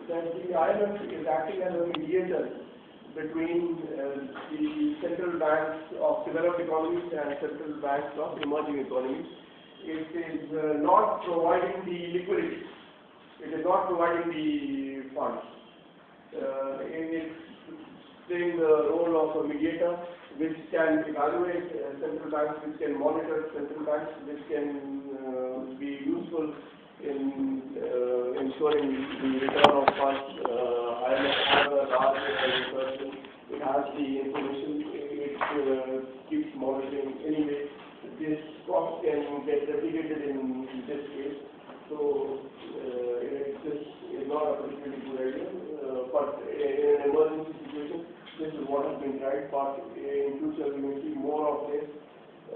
that the IMF is acting as a mediator between the central banks of developed economies and central banks of emerging economies. It is not providing the liquidity. It is not providing the funds. It is playing the role of a mediator, which can evaluate central banks, which can monitor central banks, which can be useful in ensuring the return of funds. IMF has a large person. It has the information. It keeps monitoring anyway. This cost can get replicated in this case. So this is not a particularly good idea. But in an emergency situation, this is what has been tried. But in future, we will see more of this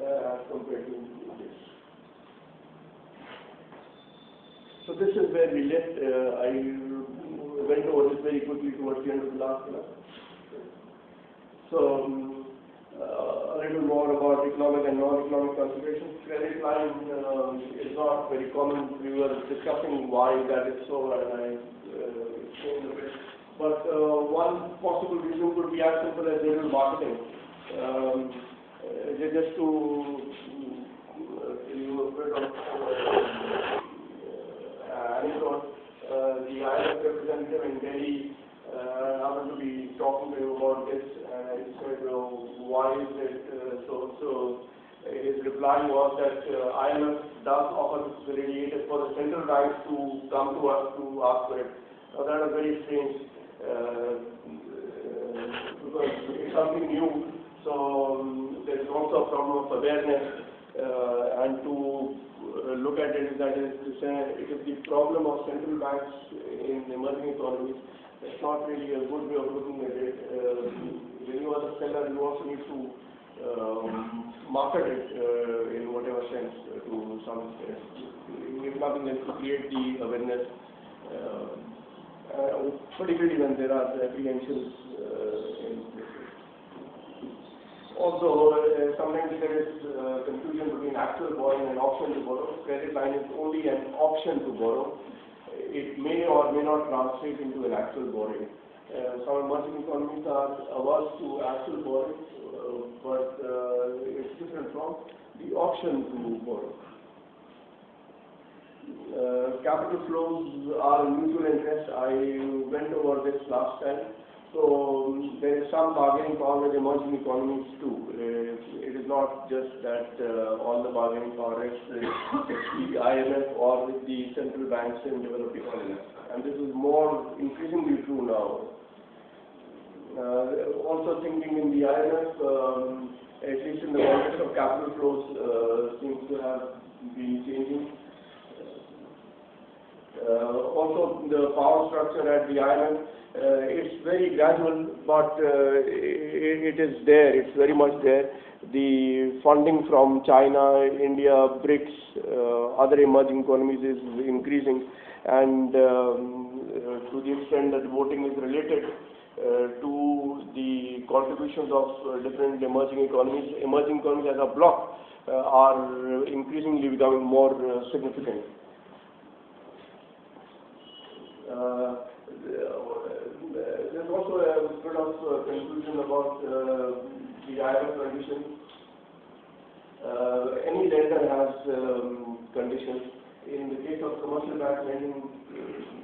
as compared to this. So this is where we left. I went over this very quickly towards the end of the last class. So a little more about economic and non-economic considerations. Credit line is not very common. We were discussing why that is so, and I explained a bit. But one possible reason could be as simple as digital marketing. Just to give you a bit of anecdote, the IMF representative in Delhi happened to be talking to you about this, and I said, why is it so? His reply was that IMF does offer facilities for the central banks to come to us to ask for it. Now that is very strange because it's something new. So there is also a problem of awareness, and to look at it, that is to say, it is the problem of central banks in emerging economies. It's not really a good way of looking at it. When you are the seller, you also need to market it in whatever sense to some extent. If nothing else, to create the awareness, particularly when there are apprehensions in places. Also, sometimes there is confusion between actual borrowing and option to borrow. Credit line is only an option to borrow. It may or may not translate into an actual borrowing. Some emerging economies are averse to actual borrowing, but it's different from the option to borrow. Capital flows are in mutual interest. I went over this last time. So there is some bargaining power with emerging economies too. It is not just that all the bargaining power rests with the IMF or with the central banks in developed economies. And this is more increasingly true now. Also thinking in the IMF, at least in the context of capital flows, seems to have been changing. Also the power structure at the IMF, it's very gradual, but it is there, it's very much there. The funding from China, India, BRICS, other emerging economies is increasing, and to the extent that voting is related to the contributions of different emerging economies as a bloc are increasingly becoming more significant. There's also a bit of confusion about the IMF conditions. Any lender has conditions. In the case of commercial bank lending,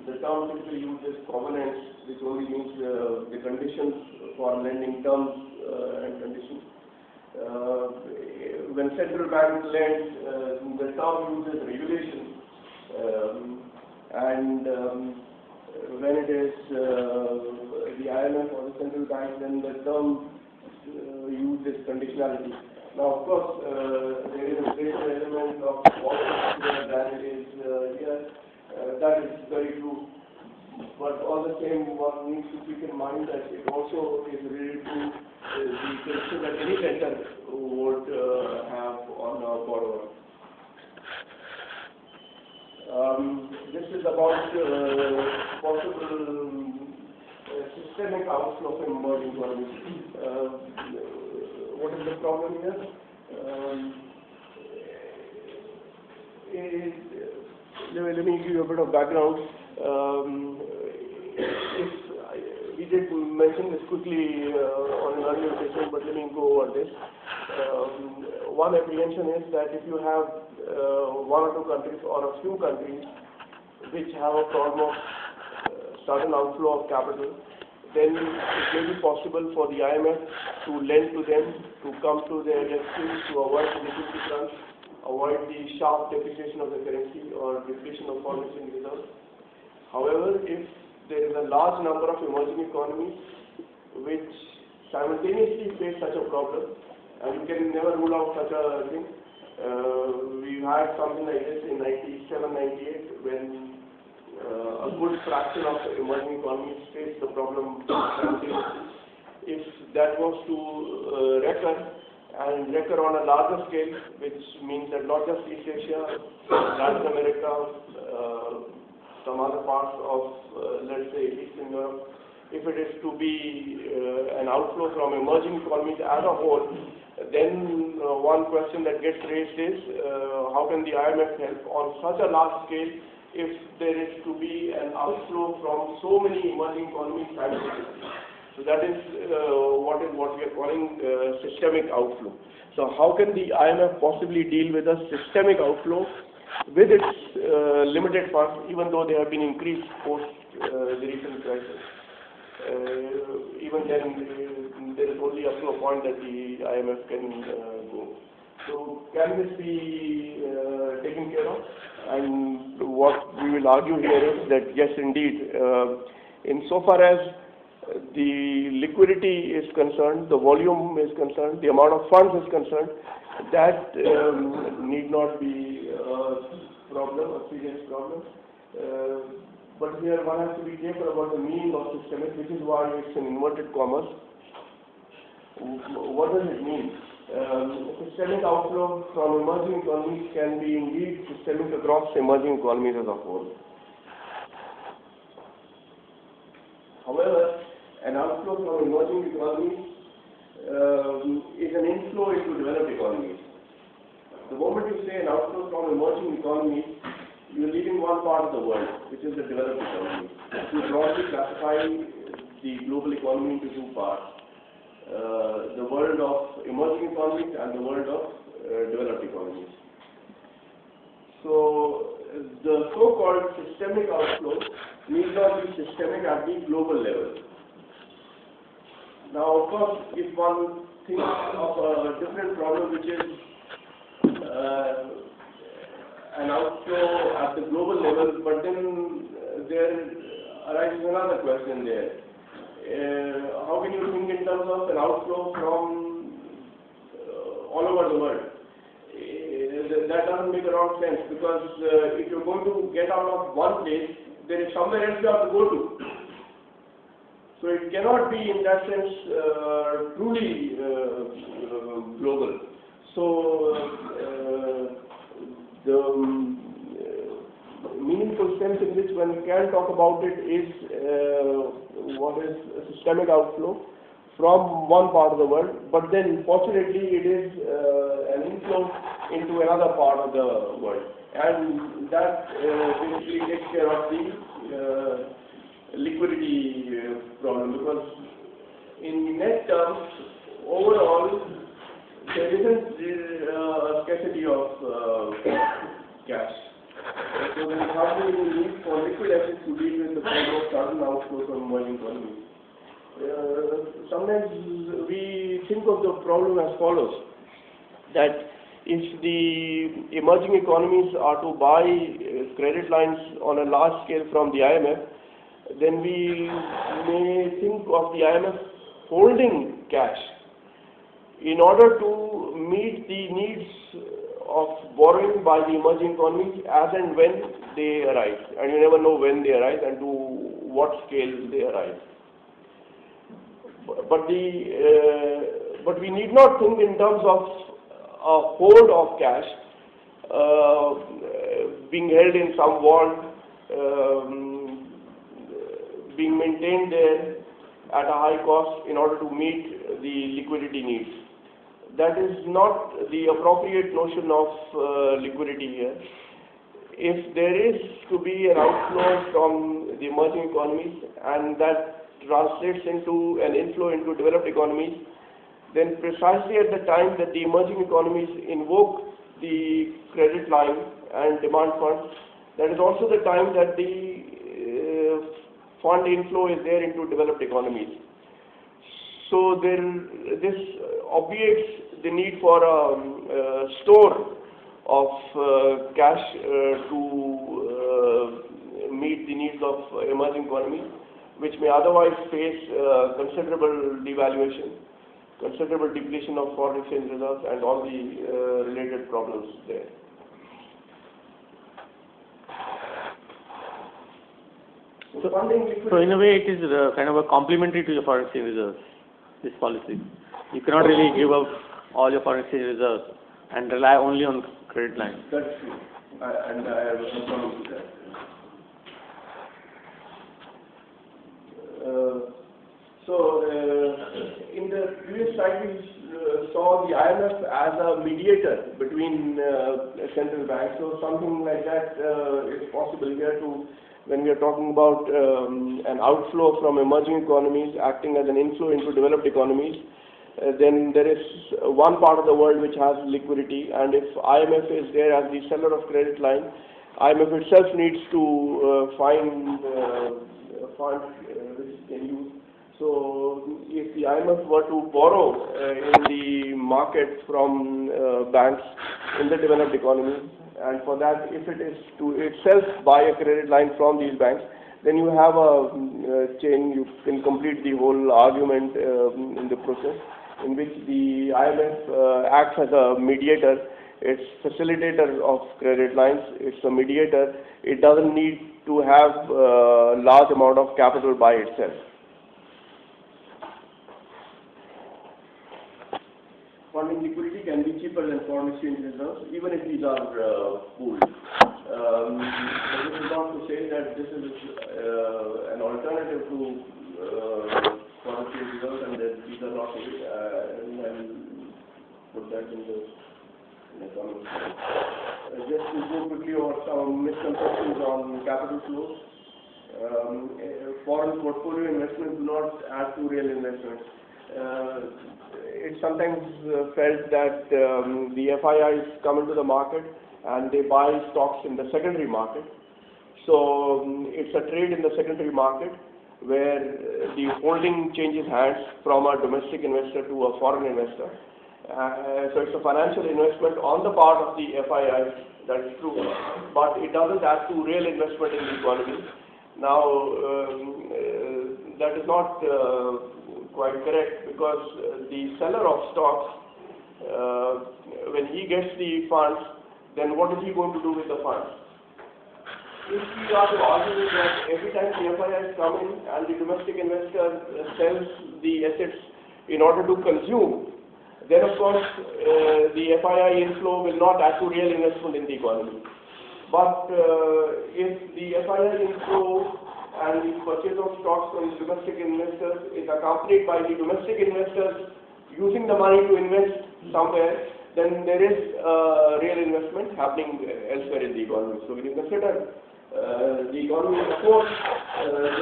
the term typically used is covenants, which only means the conditions for lending terms and conditions. When central bank lends, the term uses regulation, and when it is the IMF or the central bank, then the term uses conditionality. Now, of course, there is a greater element of what than it is here. That is very true. But all the same, one needs to keep in mind that it also is related to the condition that any lender would have on a borrower. This is about possible systemic outflow of emerging economies. What is the problem here? Let me give you a bit of background. mentioned this quickly on an earlier session, but let me go over this. One apprehension is that if you have one or two countries or a few countries which have a problem of sudden outflow of capital, then it may be possible for the IMF to lend to them, to come to their rescue, to avoid the liquidity crunch, avoid the sharp depreciation of the currency or depletion of foreign exchange reserves. However, if there is a large number of emerging economies which simultaneously face such a problem, and you can never rule out such a thing. We've had something like this in 97, 98 when a good fraction of emerging economies faced the problem simultaneously. If that was to recur on a larger scale, which means that not just East Asia, Latin America, some other parts of, let's say, Eastern Europe, if it is to be an outflow from emerging economies as a whole, then one question that gets raised is how can the IMF help on such a large scale if there is to be an outflow from so many emerging economies simultaneously. So that is what we are calling systemic outflow. So how can the IMF possibly deal with a systemic outflow with its limited funds, even though they have been increased post the recent crisis? Even then, there is only up to a point that the IMF can go. So can this be taken care of? And what we will argue here is that yes, indeed, insofar as the liquidity is concerned, the volume is concerned, the amount of funds is concerned, that need not be a problem, a serious problem. But here one has to be careful about the meaning of systemic, which is why it's in inverted commas. What does it mean? Systemic outflow from emerging economies can be indeed systemic across emerging economies as a whole. However, an outflow from emerging economies is an inflow into developed economies. The moment you say an outflow from emerging economies, you are leaving one part of the world, which is the developed economy. We broadly classify the global economy into two parts. The world of emerging economies and the world of developed economies. So the so-called systemic outflow need not be systemic at the global level. Now, of course, if one thinks of a different problem, which is an outflow at the global level, but then there arises another question there. How can you think in terms of an outflow from all over the world? That doesn't make a lot of sense, because if you're going to get out of one place, there is somewhere else you have to go to. So it cannot be, in that sense, truly global. So the meaningful sense in which one can talk about it is what is a systemic outflow from one part of the world, but then fortunately it is an inflow into another part of the world, and that basically takes care of the liquidity problem, because in net terms, overall, there isn't a scarcity of cash. So there is hardly any need for liquid assets to deal with the problem of sudden outflow from emerging economies. Sometimes we think of the problem as follows, that if the emerging economies are to buy credit lines on a large scale from the IMF, then we may think of the IMF holding cash in order to meet the needs of borrowing by the emerging economies as and when they arise. And you never know when they arise and to what scale they arise. But we need not think in terms of a hold of cash being held in some vault, being maintained there at a high cost in order to meet the liquidity needs. That is not the appropriate notion of liquidity here. If there is to be an outflow from the emerging economies, and that translates into an inflow into developed economies, then precisely at the time that the emerging economies invoke the credit line and demand funds, that is also the time that the fund inflow is there into developed economies. So this obviates the need for a store of cash to meet the needs of emerging economies, which may otherwise face considerable devaluation, considerable depletion of foreign exchange reserves, and all the related problems there. So in a way, it is kind of a complementary to your foreign exchange reserves, this policy. You cannot really give up all your foreign exchange reserves and rely only on credit lines. That's true, and I have no problem with that. In the previous slide, we saw the IMF as a mediator between central banks. So something like that is possible here too, when we are talking about an outflow from emerging economies acting as an inflow into developed economies. Then there is one part of the world which has liquidity, and if IMF is there as the seller of credit line, IMF itself needs to find funds which it can use. So if the IMF were to borrow in the market from banks in the developed economies, and for that, if it is to itself buy a credit line from these banks, then you have a chain. You can complete the whole argument in the process, in which the IMF acts as a mediator. It's facilitator of credit lines. It's a mediator. It doesn't need to have a large amount of capital by itself. Funding liquidity can be cheaper than foreign exchange reserves, even if these are pooled. This is not to say that this is an alternative to foreign exchange reserves, and that these are not needed. I'll put that in the comment. Just to go quickly over some misconceptions on capital flows. Foreign portfolio investments do not add to real investments. It's sometimes felt that the FIIs come into the market and they buy stocks in the secondary market. So it's a trade in the secondary market where the holding changes hands from a domestic investor to a foreign investor. So it's a financial investment on the part of the FIIs, that is true, but it doesn't add to real investment in the economy. Now, that is not quite correct, because the seller of stocks, when he gets the funds, then what is he going to do with the funds? If we are to argue that every time the FIIs come in and the domestic investor sells the assets in order to consume, then of course the FII inflow will not add to real investment in the economy. But if the FII inflow and the purchase of stocks from domestic investors is accompanied by the domestic investors using the money to invest somewhere, then there is real investment happening elsewhere in the economy. So when you consider the economy as a whole,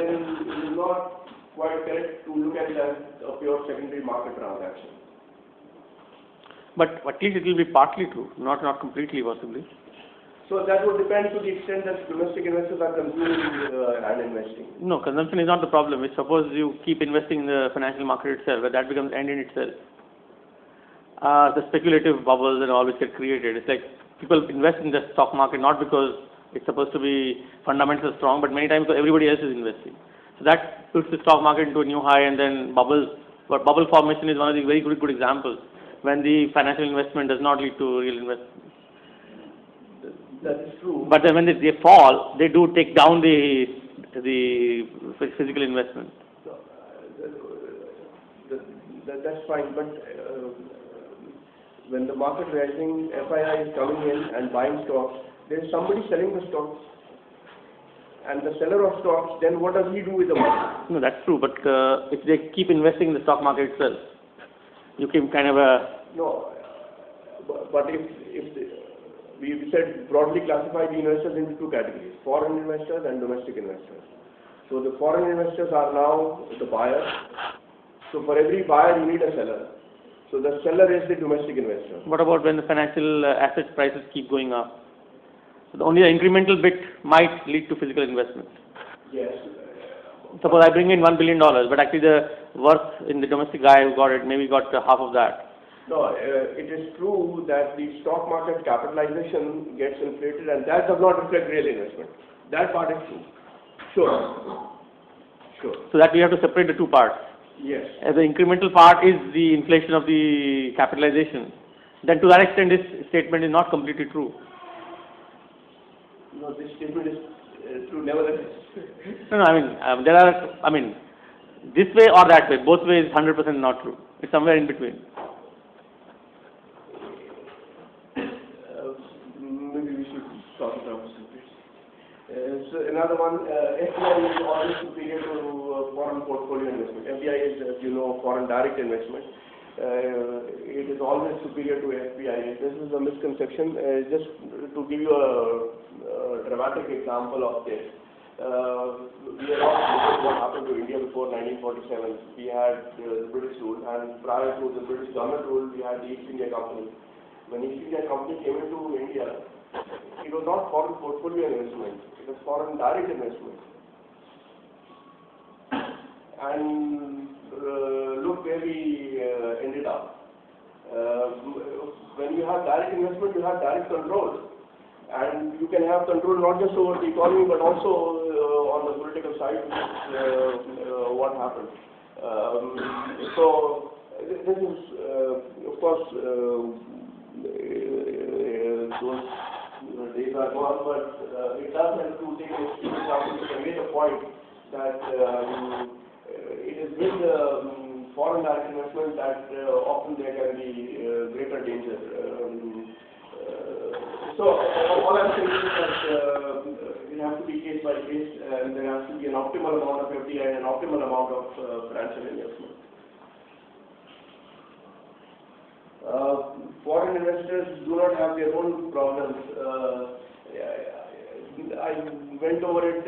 then it is not quite correct to look at it as a pure secondary market transaction. But at least it will be partly true, not completely possibly. So that would depend to the extent that domestic investors are consuming and investing. No, consumption is not the problem. If suppose you keep investing in the financial market itself, that becomes end in itself. The speculative bubbles and all which get created. It's like people invest in the stock market not because it's supposed to be fundamental strong, but many times everybody else is investing. So that puts the stock market into a new high, and then bubbles. But bubble formation is one of the very good examples when the financial investment does not lead to real investment. That is true. But then when they fall, they do take down the physical investment. That's fine, but when the market rising, FII is coming in and buying stocks, there is somebody selling the stocks. And the seller of stocks, then what does he do with the money? No, that's true, but if they keep investing in the stock market itself, you keep kind of a... No, but if we said broadly classify the investors into two categories, foreign investors and domestic investors. So the foreign investors are now the buyers. So for every buyer you need a seller. So the seller is the domestic investor. What about when the financial asset prices keep going up? So only the incremental bit might lead to physical investment. Yes. Suppose I bring in $1 billion, but actually the worth in the domestic guy who got it maybe got half of that. No, it is true that the stock market capitalization gets inflated and that does not reflect real investment. That part is true. Sure. Sure. So that we have to separate the two parts. Yes. As the incremental part is the inflation of the capitalization, then to that extent this statement is not completely true. No, this statement is true nevertheless. No, I mean, this way or that way, both ways 100% not true. It's somewhere in between. Maybe we should talk about this. So another one, FDI is always superior to foreign portfolio investment. FDI is, as you know, foreign direct investment. It is always superior to FPI. This is a misconception. Just to give you a dramatic example of this, we are all looking at what happened to India before 1947. We had the British rule, and prior to the British government rule, we had the East India Company. When East India Company came into India, it was not foreign portfolio investment, it was foreign direct investment. And look where we ended up. When you have direct investment, you have direct control. And you can have control not just over the economy, but also on the political side, which is what happened. So this is, of course, those days are gone, but it does help to take an example to convey the point that it is with foreign direct investment that often there can be greater danger. So all I'm saying is that it has to be case by case, and there has to be an optimal amount of FDI and an optimal amount of financial investment. Foreign investors do not have their own problems. I went over it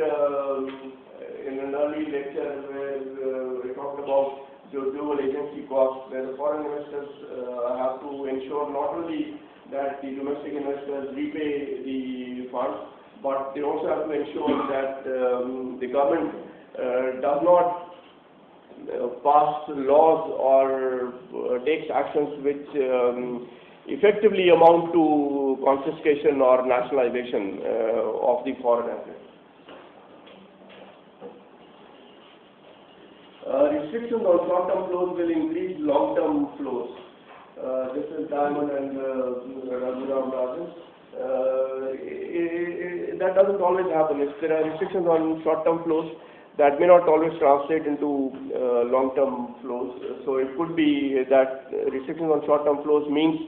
in an early lecture where we talked about the dual agency cost, where the foreign investors have to ensure not only that the domestic investors repay the funds, but they also have to ensure that the government does not pass laws or takes actions which effectively amount to confiscation or nationalization of the foreign assets. Restrictions on short-term flows will increase long-term flows. This is Diamond and Raghuram Rajan. That doesn't always happen. If there are restrictions on short-term flows, that may not always translate into long-term flows. So it could be that restrictions on short-term flows means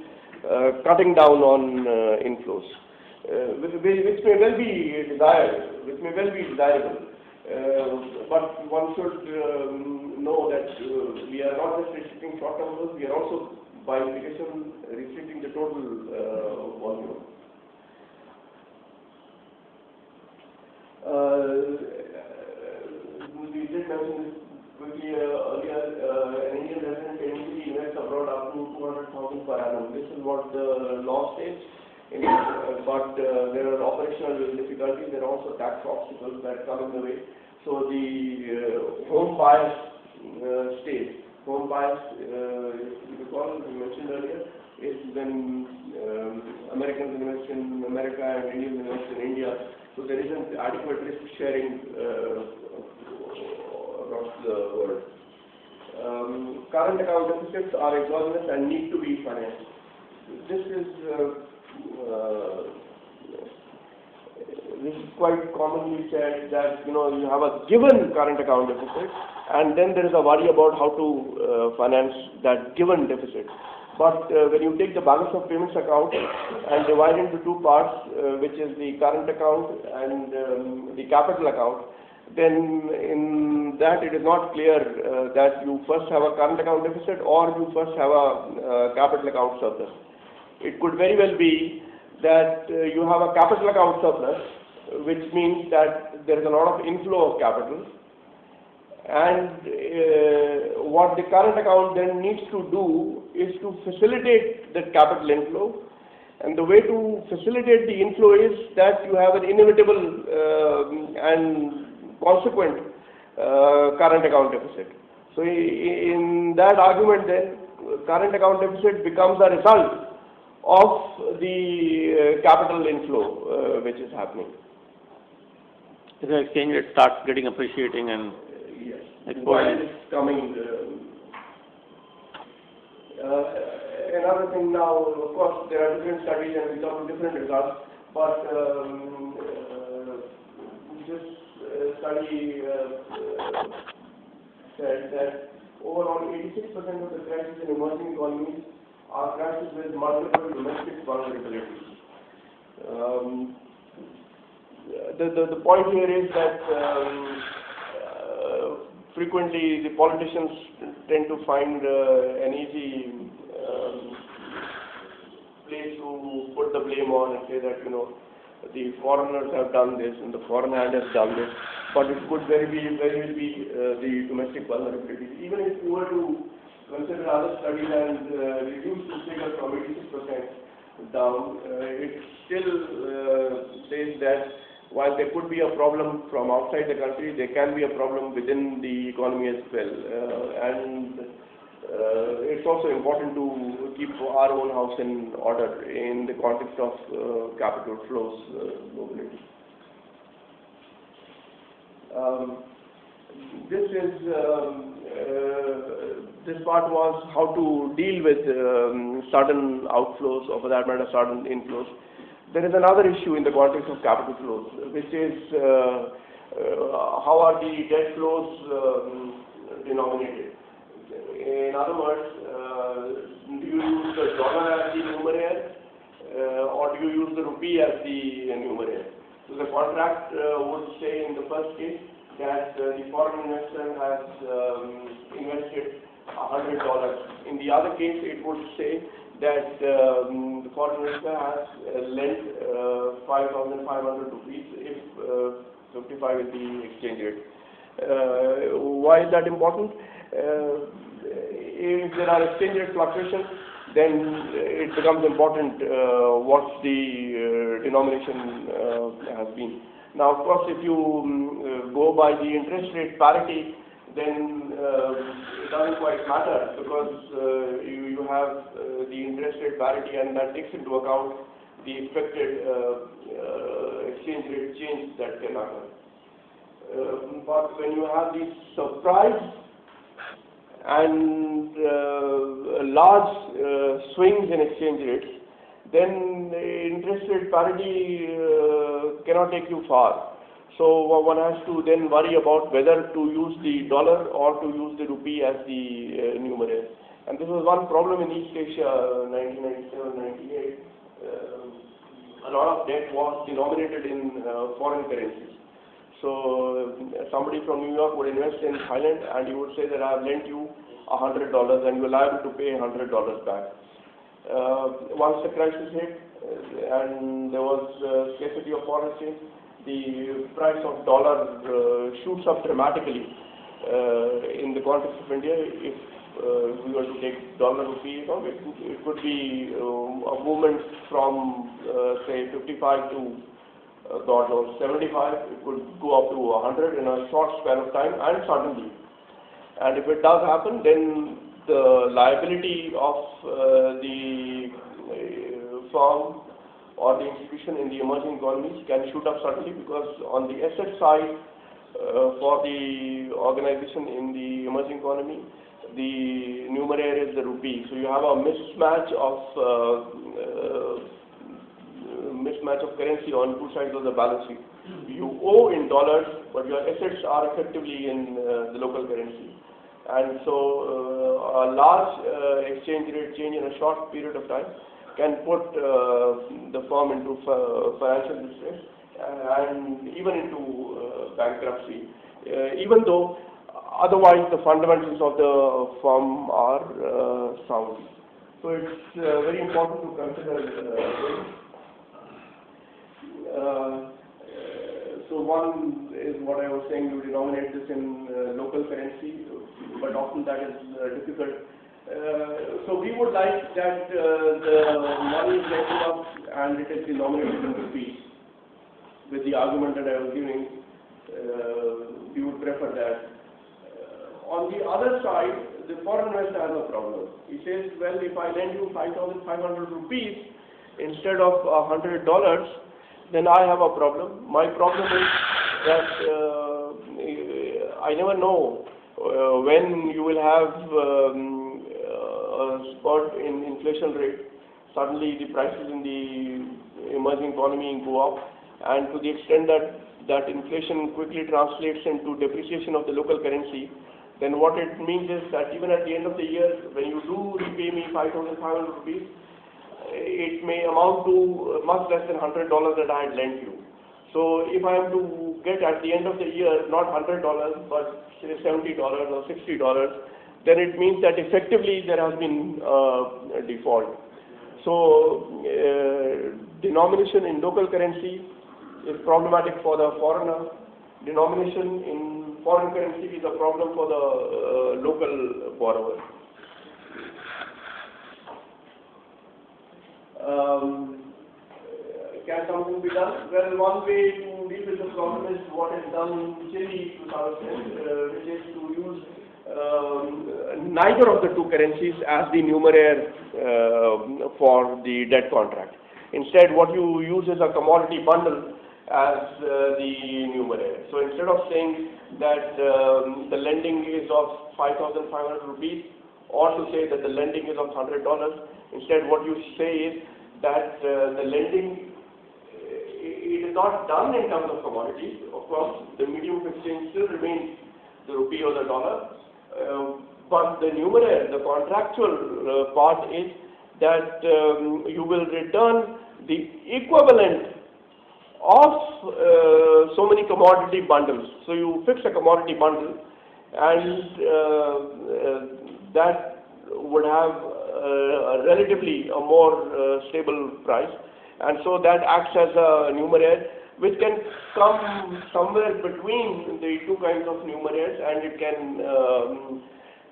cutting down on inflows, which may well be desired, which may well be desirable. But one should know that we are not just restricting short-term flows, we are also, by implication, restricting the total volume. We did mention this quickly earlier. An Indian resident can easily invest abroad up to 200,000 per annum. This is what the law states. But there are operational difficulties. There are also tax obstacles that come in the way. So the home bias stays. Home bias, if you recall, we mentioned earlier, is when Americans invest in America and Indians invest in India. So there isn't adequate risk sharing across the world. Current account deficits are exogenous and need to be financed. This is quite commonly said that you have a given current account deficit, and then there is a worry about how to finance that given deficit. But when you take the balance of payments account and divide into two parts, which is the current account and the capital account, then in that it is not clear that you first have a current account deficit or you first have a capital account surplus. It could very well be that you have a capital account surplus, which means that there is a lot of inflow of capital, And what the current account then needs to do is to facilitate that capital inflow. And the way to facilitate the inflow is that you have an inevitable and consequent current account deficit. So in that argument then, current account deficit becomes a result of the capital inflow which is happening. The exchange rate starts getting appreciating and yes, exporting. it's coming. Another thing now, of course, there are different studies and we come to different results, but this study said that overall 86% of the crashes in emerging economies are crashes with multiple domestic vulnerabilities. The point here is that frequently the politicians tend to find an easy place to put the blame on and say that, the foreigners have done this and the foreign hand has done this, but it could very well be the domestic vulnerabilities. Even if you were to consider other studies and reduce the figure from 86% down, it still says that while there could be a problem from outside the country, there can be a problem within the economy as well. It's also important to keep our own house in order in the context of capital flows mobility. This part was how to deal with sudden outflows, or for that matter, sudden inflows. There is another issue in the context of capital flows, which is how are the debt flows denominated. In other words, do you use the dollar as the numeraire or do you use the rupee as the numeraire? So the contract would say in the first case that the foreign investor has invested $100. In the other case, it would say that the foreign investor has lent 5,500 rupees if 55 is the exchange rate. Why is that important? If there are exchange rate fluctuations, then it becomes important what the denomination has been. Now, of course, if you go by the interest rate parity, then it doesn't quite matter because you have the interest rate parity, and that takes into account the expected exchange rate change that can happen. But when you have these surprise and large swings in exchange rates, then interest rate parity cannot take you far. So one has to then worry about whether to use the dollar or to use the rupee as the numeraire. And this was one problem in East Asia, 1997-98. A lot of debt was denominated in foreign currencies. So somebody from New York would invest in Thailand and he would say that I have lent you $100 and you are liable to pay $100 back. Once the crisis hit and there was scarcity of foreign exchange, the price of dollar shoots up dramatically in the context of India. If we were to take dollar rupee, it could be a movement from say 55 to God knows 75. It could go up to 100 in a short span of time and suddenly. And if it does happen, then the liability of the firm or the institution in the emerging economies can shoot up suddenly, because on the asset side for the organization in the emerging economy, the numeraire is the rupee. So you have a mismatch of currency on two sides of the balance sheet. You owe in dollars, but your assets are effectively in the local currency. And so a large exchange rate change in a short period of time can put the firm into financial distress and even into bankruptcy, even though otherwise the fundamentals of the firm are sound. So it's very important to consider this. So one is what I was saying, you denominate this in local currency, but often that is difficult. So we would like that the money is lent to us and it is denominated in rupees. With the argument that I was giving, we would prefer that. On the other side, the foreign investor has a problem. He says, well, if I lend you 5,500 rupees instead of $100, then I have a problem. My problem is that I never know when you will have a spurt in inflation rate. Suddenly the prices in the emerging economy go up, and to the extent that inflation quickly translates into depreciation of the local currency, then what it means is that even at the end of the year, when you do repay me 5,500 rupees, it may amount to much less than $100 that I had lent you. So if I am to get at the end of the year not $100 but say $70 or $60, then it means that effectively there has been a default. So denomination in local currency is problematic for the foreigner. Denomination in foreign currency is a problem for the local borrower. Can something be done? Well, one way to deal with the problem is what is done in Chile to some extent, which is to use neither of the two currencies as the numeraire for the debt contract. Instead, what you use is a commodity bundle as the numeraire. So instead of saying that the lending is of 5,500 rupees, or to say that the lending is of $100, instead what you say is that the lending it is not done in terms of commodities. Of course, the medium of exchange still remains the rupee or the dollar, but the numeraire, the contractual part is that you will return the equivalent of so many commodity bundles. So you fix a commodity bundle, and that would have relatively a more stable price, and so that acts as a numeraire which can come somewhere between the two kinds of numeraires, and it can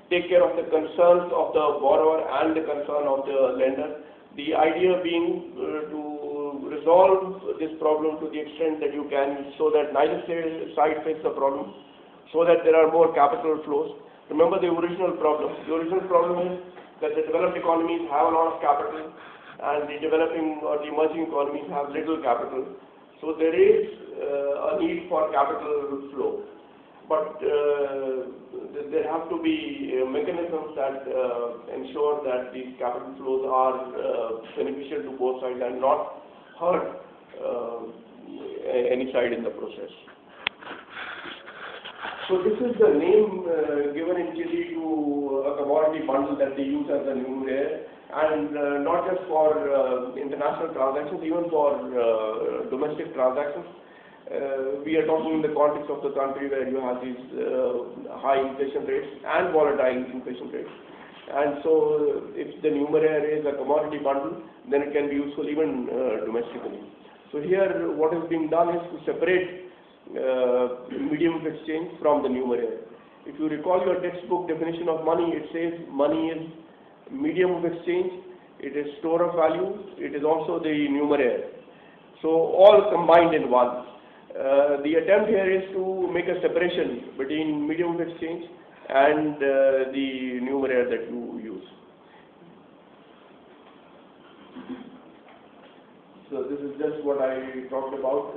take care of the concerns of the borrower and the concern of the lender. The idea being to resolve this problem to the extent that you can, so that neither side faces the problem, so that there are more capital flows. Remember the original problem. The original problem is that the developed economies have a lot of capital and the developing or the emerging economies have little capital. So there is a need for capital flow. But there have to be mechanisms that ensure that these capital flows are beneficial to both sides and not hurt any side in the process. So this is the name given in Chile to a commodity bundle that they use as a numeraire, and not just for international transactions, even for domestic transactions. We are talking in the context of the country where you have these high inflation rates and volatile inflation rates. And so if the numeraire is a commodity bundle, then it can be useful even domestically. So here what is being done is to separate medium of exchange from the numeraire. If you recall your textbook definition of money, it says money is medium of exchange, it is store of value, it is also the numeraire. So all combined in one. The attempt here is to make a separation between medium of exchange and the numeraire that you use. So this is just what I talked about.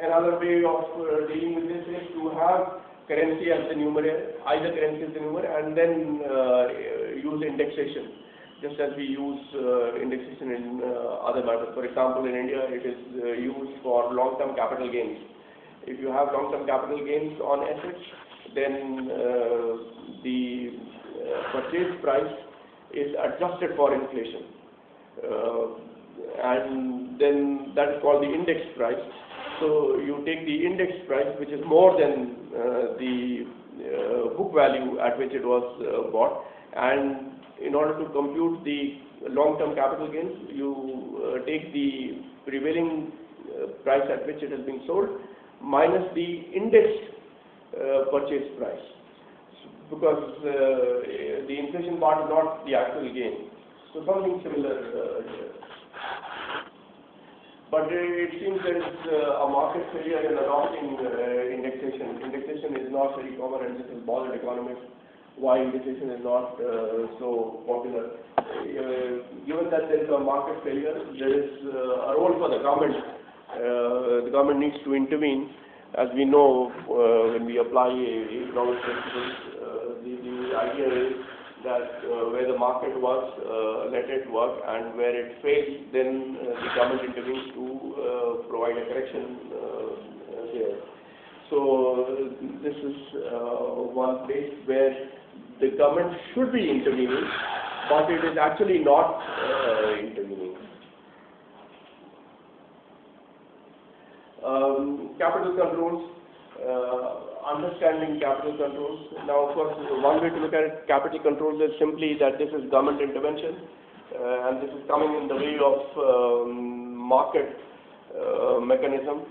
Another way of dealing with this is to have currency as the numeraire, either currency as the numeraire, and then use indexation, just as we use indexation in other matters. For example, in India, it is used for long-term capital gains. If you have long-term capital gains on assets, then the purchase price is adjusted for inflation. And then that is called the index price. So you take the index price, which is more than the book value at which it was bought, and in order to compute the long-term capital gains, you take the prevailing price at which it has been sold minus the indexed purchase price, because the inflation part is not the actual gain. So something similar here. But it seems there is a market failure in adopting indexation. Indexation is not very common, and this has bothered economists why indexation is not so popular. Given that there is a market failure, there is a role for the government. The government needs to intervene. As we know, when we apply economic principles, the idea is that where the market works, let it work, and where it fails, then the government intervenes to provide a correction there. So this is one place where the government should be intervening, but it is actually not intervening. Capital controls. Understanding capital controls. Now, of course, one way to look at capital controls is simply that this is government intervention, and this is coming in the way of market mechanism.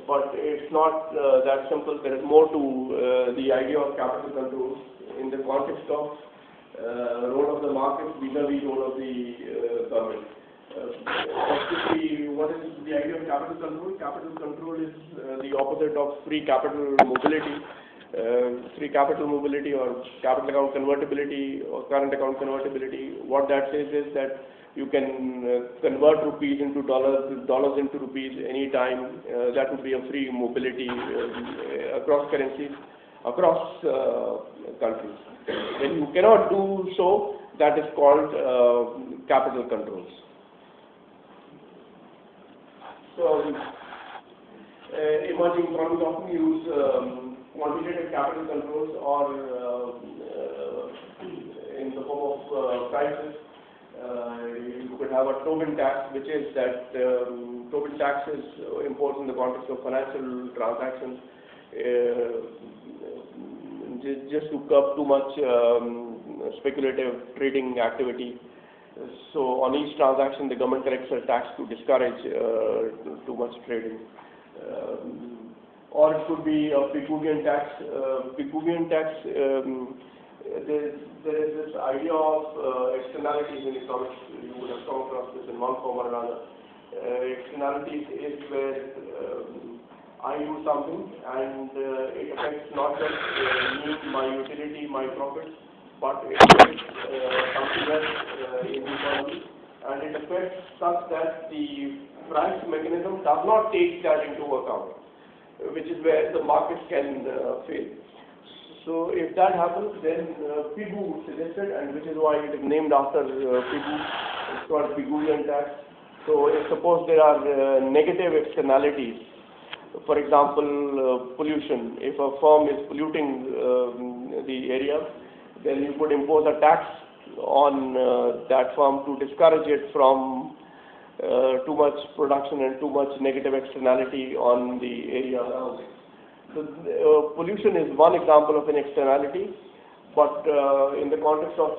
But it's not that simple. There is more to the idea of capital controls in the context of role of the market vis-a-vis role of the government. What is the idea of capital control? Capital control is the opposite of free capital mobility. Free capital mobility or capital account convertibility or current account convertibility. What that says is that you can convert rupees into dollars, dollars into rupees anytime. That would be a free mobility across currencies, across countries. When you cannot do so, that is called capital controls. So, emerging economies often use quantitative capital controls or in the form of prices. You could have a Tobin tax, which is that Tobin tax is imposed in the context of financial transactions just to curb too much speculative trading activity. So on each transaction, the government collects a tax to discourage too much trading. Or it could be a Pigouvian tax. Pigouvian tax, there is this idea of externalities in economics. You would have come across this in one form or another. Externalities is where I do something and it affects not just me, my utility, my profits, but it affects something else in the economy, and it affects such that the price mechanism does not take that into account, which is where the markets can fail. So if that happens, then Pigou suggested, and which is why it is named after Pigou, it's called Pigouvian tax. So if suppose there are negative externalities, for example, pollution. If a firm is polluting the area, then you could impose a tax on that firm to discourage it from too much production and too much negative externality on the area around it. So pollution is one example of an externality, but in the context of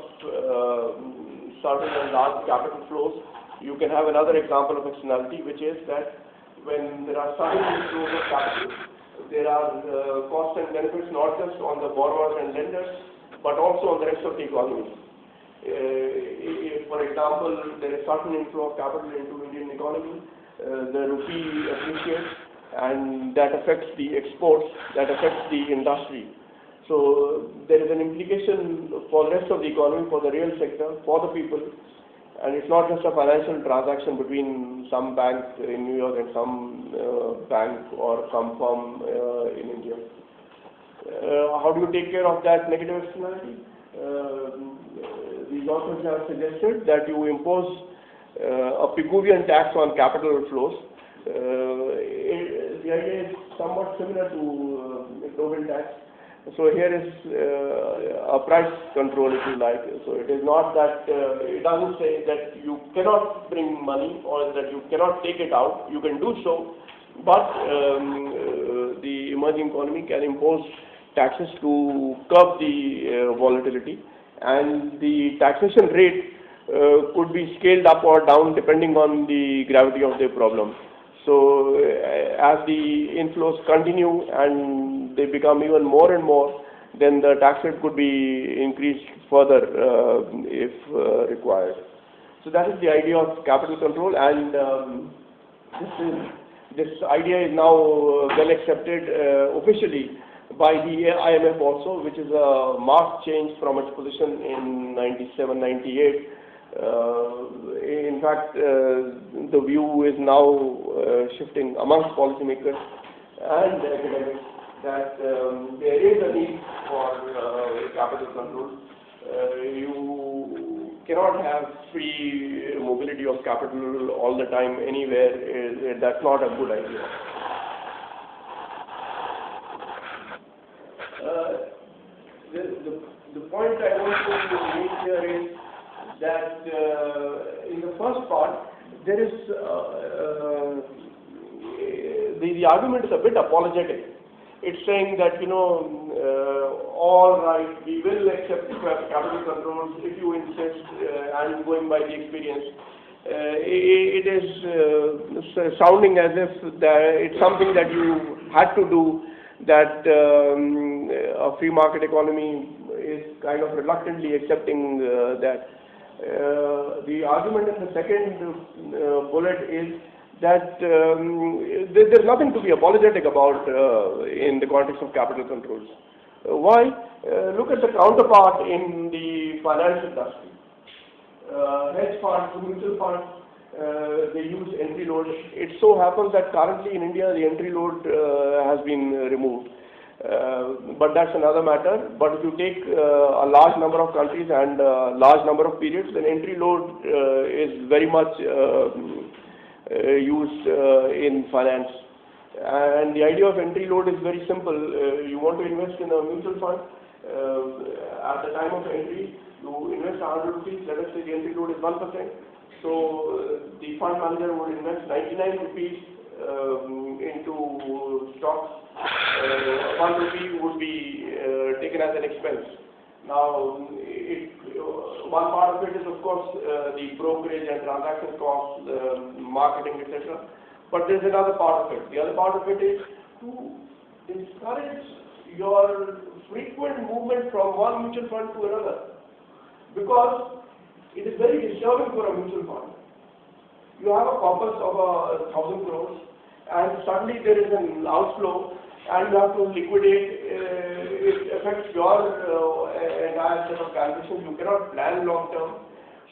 certain and large capital flows, you can have another example of externality, which is that when there are sudden inflows of capital, there are costs and benefits not just on the borrowers and lenders, but also on the rest of the economy. If, for example, there is sudden inflow of capital into Indian economy, the rupee appreciates, and that affects the exports, that affects the industry. So there is an implication for the rest of the economy, for the real sector, for the people, and it's not just a financial transaction between some bank in New York and some bank or some firm in India. How do you take care of that negative externality? These authors have suggested that you impose a Pigouvian tax on capital flows. The idea is somewhat similar to Tobin tax. So here is a price control, if you like. So it is not that, it doesn't say that you cannot bring money or that you cannot take it out. You can do so, but the emerging economy can impose taxes to curb the volatility, and the taxation rate could be scaled up or down depending on the gravity of the problem. So as the inflows continue and they become even more and more, then the tax rate could be increased further if required. So that is the idea of capital control, and this idea is now well accepted officially by the IMF also, which is a marked change from its position in 97, 98. In fact, the view is now shifting amongst policymakers and academics that there is a need for capital control. You cannot have free mobility of capital all the time anywhere. That's not a good idea. The point I want to make here is that in the first part, there is the argument is a bit apologetic. It's saying that, all right, we will accept capital controls if you insist, and going by the experience. It is sounding as if it's something that you had to do, that a free market economy is kind of reluctantly accepting that. The argument in the second bullet is that there's nothing to be apologetic about in the context of capital controls. Why? Look at the counterpart in the finance industry. Hedge funds, mutual funds, they use entry load. It so happens that currently in India the entry load has been removed. But that's another matter. But if you take a large number of countries and a large number of periods, then entry load is very much used in finance. And the idea of entry load is very simple. You want to invest in a mutual fund. At the time of entry, you invest 100 rupees. Let us say the entry load is 1%. So the fund manager would invest 99 rupees into stocks. 1 rupee would be taken as an expense. Now, one part of it is, of course, the brokerage and transaction costs, marketing, etc. But there's another part of it. The other part of it is to discourage your frequent movement from one mutual fund to another, because it is very disturbing for a mutual fund. You have a corpus of 1,000 crores, and suddenly there is an outflow, and you have to liquidate. It affects your entire set of calculations. You cannot plan long term.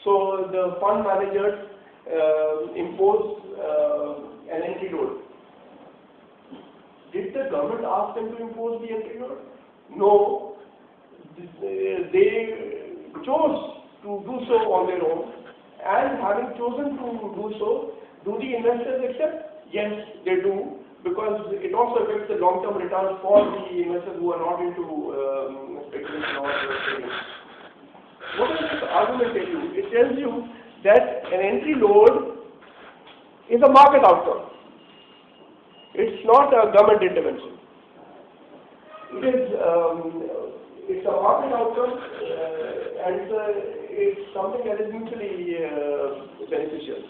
So the fund managers impose an entry load. Did the government ask them to impose the entry load? No. They chose to do so on their own, and having chosen to do so, do the investors accept? Yes, they do, because it also affects the long-term returns for the investors who are not into speculation or trading. What does this argument tell you? It tells you that an entry load is a market outcome. It's not a government intervention. It's a market outcome, and it's something that is mutually beneficial.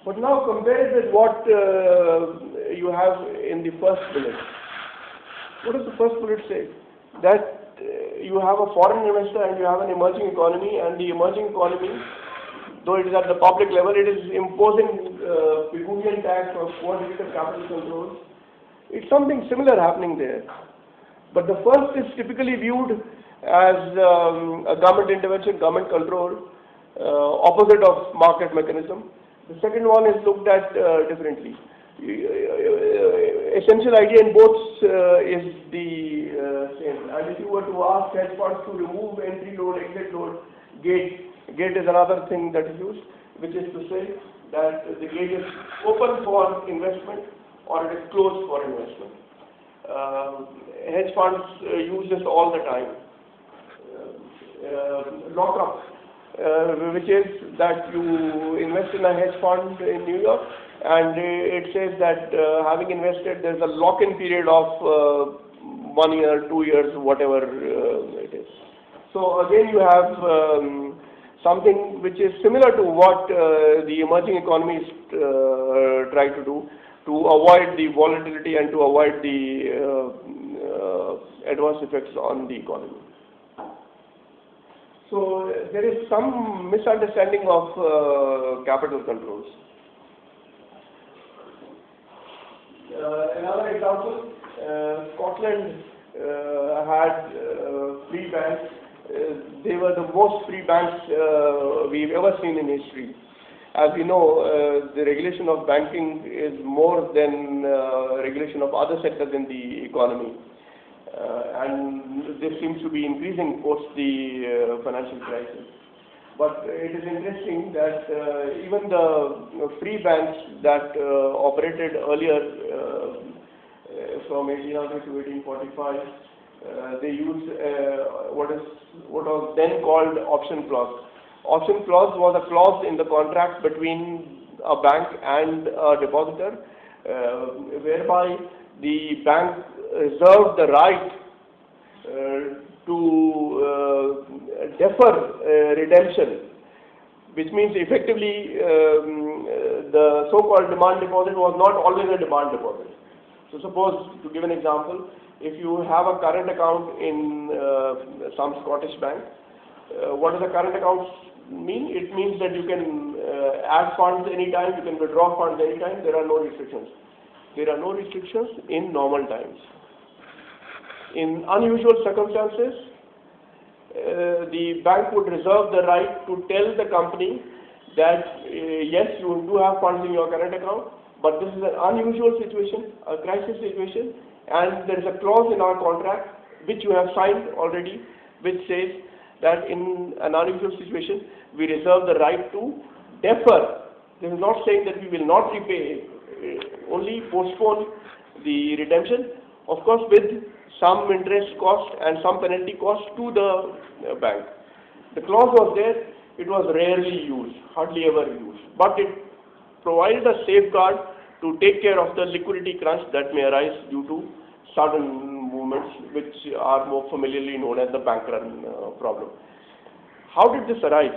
But now compare it with what you have in the first bullet. What does the first bullet say? That you have a foreign investor and you have an emerging economy, and the emerging economy, though it is at the public level, it is imposing pecuniary tax or quantitative capital controls. It's something similar happening there. But the first is typically viewed as a government intervention, government control, opposite of market mechanism. The second one is looked at differently. Essential idea in both is the same. And if you were to ask hedge funds to remove entry load, exit load, gate is another thing that is used, which is to say that the gate is open for investment or it is closed for investment. Hedge funds use this all the time. Lockup, which is that you invest in a hedge fund in New York, and it says that having invested, there's a lock-in period of 1 year, 2 years, whatever it is. So again, you have something which is similar to what the emerging economies try to do to avoid the volatility and to avoid the adverse effects on the economy. So there is some misunderstanding of capital controls. Another example, Scotland had free banks. They were the most free banks we've ever seen in history. As we know, the regulation of banking is more than regulation of other sectors in the economy. And this seems to be increasing post the financial crisis. But it is interesting that even the free banks that operated earlier from 1800 to 1845, they used what was then called option clause. Option clause was a clause in the contract between a bank and a depositor, whereby the bank reserved the right to defer redemption, which means effectively the so-called demand deposit was not always a demand deposit. So suppose, to give an example, if you have a current account in some Scottish bank, what does a current account mean? It means that you can add funds anytime, you can withdraw funds anytime, there are no restrictions. There are no restrictions in normal times. In unusual circumstances, the bank would reserve the right to tell the company that yes, you do have funds in your current account, but this is an unusual situation, a crisis situation, and there is a clause in our contract which you have signed already, which says that in an unusual situation, we reserve the right to defer. This is not saying that we will not repay, only postpone the redemption, of course with some interest cost and some penalty cost to the bank. The clause was there, it was rarely used, hardly ever used, but it provided a safeguard to take care of the liquidity crunch that may arise due to sudden movements which are more familiarly known as the bank run problem. How did this arise?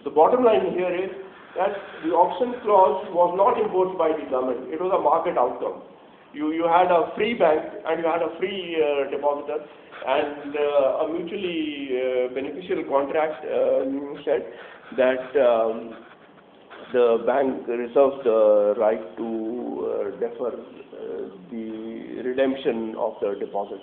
The bottom line here is that the option clause was not imposed by the government, it was a market outcome. You had a free bank and you had a free depositor, and a mutually beneficial contract said that the bank reserves the right to defer the redemption of the deposit.